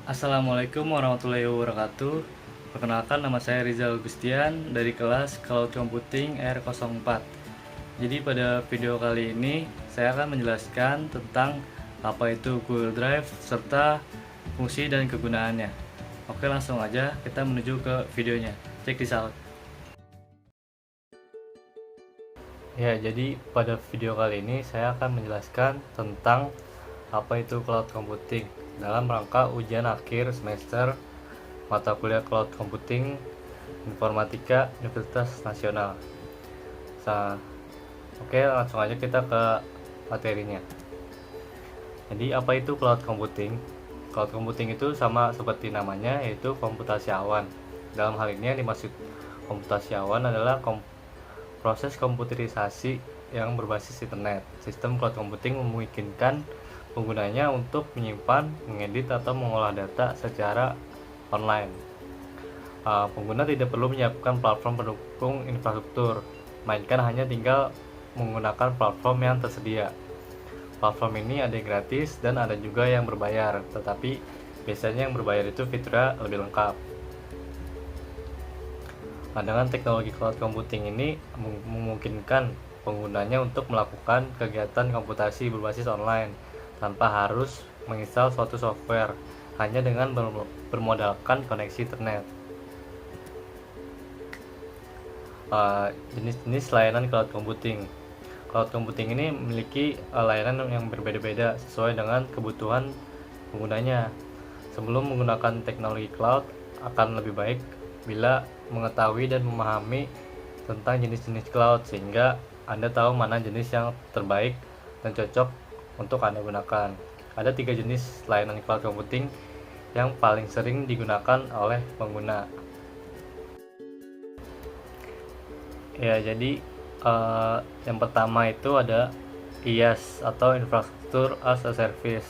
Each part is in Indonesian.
Assalamualaikum warahmatullahi wabarakatuh. Perkenalkan, nama saya Rizal Gustian dari kelas Cloud Computing R04. Jadi pada video kali ini saya akan menjelaskan tentang apa itu Google Drive serta fungsi dan kegunaannya. Oke, langsung aja kita menuju ke videonya. Check this out. Ya, jadi pada video kali ini saya akan menjelaskan tentang apa itu cloud computing dalam rangka ujian akhir semester mata kuliah cloud computing informatika Universitas Nasional. Oke, langsung aja kita ke materinya. Jadi apa itu cloud computing? Cloud computing itu sama seperti namanya, yaitu komputasi awan. Dalam hal ini yang dimaksud komputasi awan adalah proses komputerisasi yang berbasis internet. Sistem cloud computing memungkinkan penggunanya untuk menyimpan, mengedit, atau mengolah data secara online. Pengguna tidak perlu menyiapkan platform pendukung infrastruktur, melainkan hanya tinggal menggunakan platform yang tersedia. Platform ini ada yang gratis dan ada juga yang berbayar, tetapi biasanya yang berbayar itu fiturnya lebih lengkap. Dengan teknologi cloud computing ini memungkinkan penggunanya untuk melakukan kegiatan komputasi berbasis online tanpa harus menginstal suatu software, hanya dengan bermodalkan koneksi internet. Jenis-jenis layanan cloud computing. Cloud computing ini memiliki layanan yang berbeda-beda sesuai dengan kebutuhan penggunanya. Sebelum menggunakan teknologi cloud, akan lebih baik bila mengetahui dan memahami tentang jenis-jenis cloud, sehingga Anda tahu mana jenis yang terbaik dan cocok untuk Anda gunakan. Ada 3 jenis layanan cloud computing yang paling sering digunakan oleh pengguna. Ya, jadi yang pertama itu ada IaaS atau Infrastructure as a Service.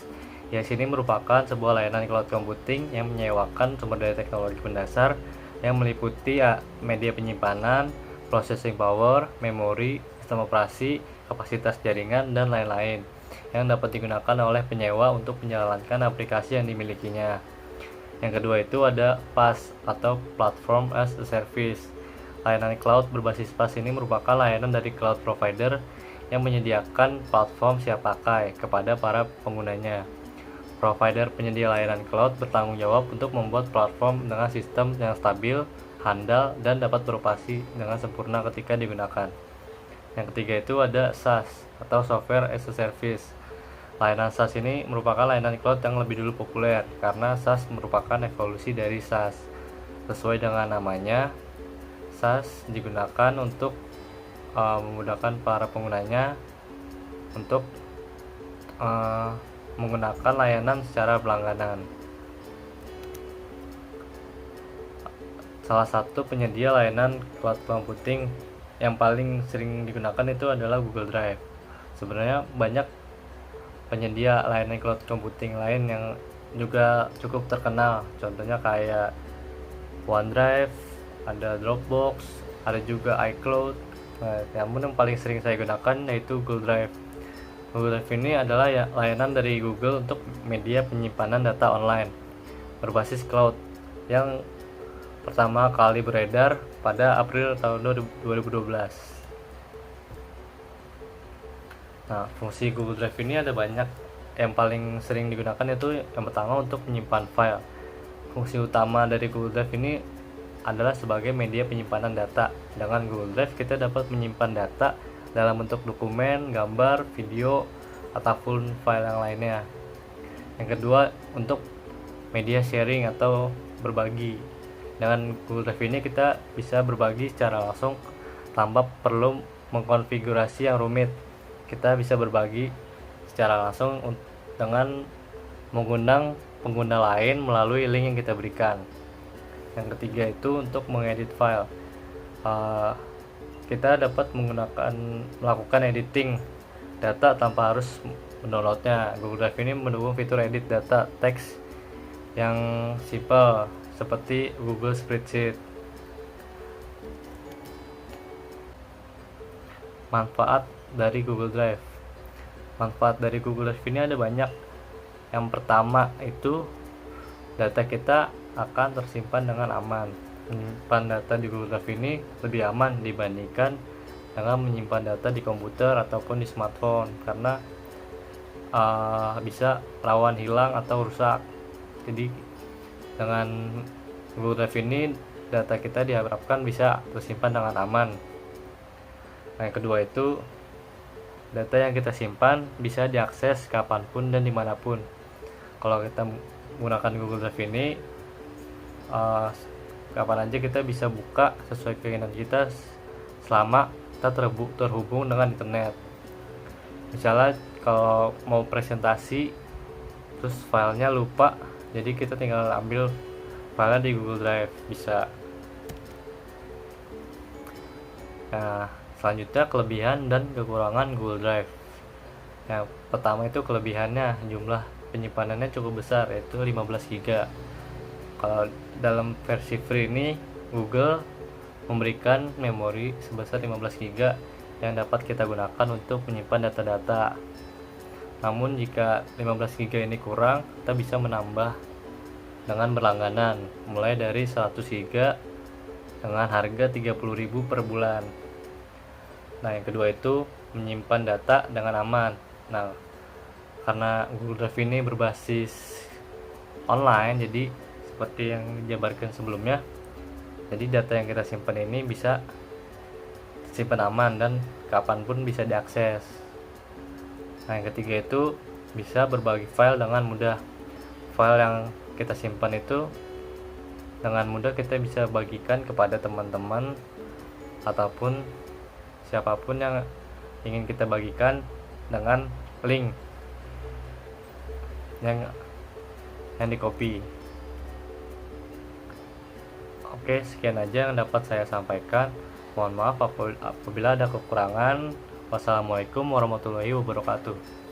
IaaS ini merupakan sebuah layanan cloud computing yang menyewakan sumber daya teknologi mendasar yang meliputi media penyimpanan, processing power, memori, sistem operasi, kapasitas jaringan, dan lain-lain yang dapat digunakan oleh penyewa untuk menjalankan aplikasi yang dimilikinya. Yang kedua itu ada PaaS atau Platform as a Service. Layanan cloud berbasis PaaS ini merupakan layanan dari cloud provider yang menyediakan platform siap pakai kepada para penggunanya. Provider penyedia layanan cloud bertanggung jawab untuk membuat platform dengan sistem yang stabil, handal, dan dapat beroperasi dengan sempurna ketika digunakan. Yang ketiga itu ada SaaS atau Software as a Service. Layanan SaaS ini merupakan layanan cloud yang lebih dulu populer karena SaaS merupakan evolusi dari SaaS. Sesuai dengan namanya, SaaS digunakan untuk memudahkan para penggunanya untuk menggunakan layanan secara berlangganan. Salah satu penyedia layanan cloud computing yang paling sering digunakan itu adalah Google Drive. Sebenarnya banyak penyedia layanan cloud computing lain yang juga cukup terkenal, contohnya kayak OneDrive, ada Dropbox, ada juga iCloud. Namun yang paling sering saya gunakan yaitu Google Drive. Google Drive ini adalah layanan dari Google untuk media penyimpanan data online berbasis cloud yang pertama kali beredar pada April tahun 2012. Nah, fungsi Google Drive ini ada banyak. Yang paling sering digunakan itu yang pertama untuk menyimpan file. Fungsi utama dari Google Drive ini adalah sebagai media penyimpanan data. Dengan Google Drive kita dapat menyimpan data dalam bentuk dokumen, gambar, video, ataupun file yang lainnya. Yang kedua, untuk media sharing atau berbagi. Dengan Google Drive ini kita bisa berbagi secara langsung tanpa perlu mengkonfigurasi yang rumit. Kita bisa berbagi secara langsung dengan mengundang pengguna lain melalui link yang kita berikan. Yang ketiga itu untuk mengedit file. Kita dapat melakukan editing data tanpa harus mendownloadnya. Google Drive ini mendukung fitur edit data teks yang simple seperti Google Spreadsheet. Manfaat dari Google Drive. Manfaat dari Google Drive ini ada banyak. Yang pertama itu data kita akan tersimpan dengan aman. Menyimpan data di Google Drive ini lebih aman dibandingkan dengan menyimpan data di komputer ataupun di smartphone, karena bisa rawan hilang atau rusak. Jadi dengan Google Drive ini data kita diharapkan bisa tersimpan dengan aman. Nah, yang kedua itu data yang kita simpan bisa diakses kapanpun dan dimanapun. Kalau kita menggunakan Google Drive ini, kapan aja kita bisa buka sesuai keinginan kita selama kita terhubung dengan internet. Misalnya kalau mau presentasi terus filenya lupa, jadi kita tinggal ambil filenya di Google Drive, bisa. Nah, selanjutnya kelebihan dan kekurangan Google Drive. Yang pertama itu kelebihannya, jumlah penyimpanannya cukup besar, yaitu 15 GB. Kalau dalam versi free ini Google memberikan memori sebesar 15 GB yang dapat kita gunakan untuk menyimpan data-data. Namun jika 15 GB ini kurang, kita bisa menambah dengan berlangganan mulai dari 100 GB dengan harga 30.000 per bulan. Nah, yang kedua itu menyimpan data dengan aman. Nah, karena Google Drive ini berbasis online, jadi seperti yang dijabarkan sebelumnya, jadi data yang kita simpan ini bisa simpan aman dan kapanpun bisa diakses. Nah, yang ketiga itu bisa berbagi file dengan mudah. File yang kita simpan itu dengan mudah kita bisa bagikan kepada teman-teman ataupun siapapun yang ingin kita bagikan dengan link yang di copy. Oke, sekian aja yang dapat saya sampaikan. Mohon maaf apabila ada kekurangan. Wassalamualaikum warahmatullahi wabarakatuh.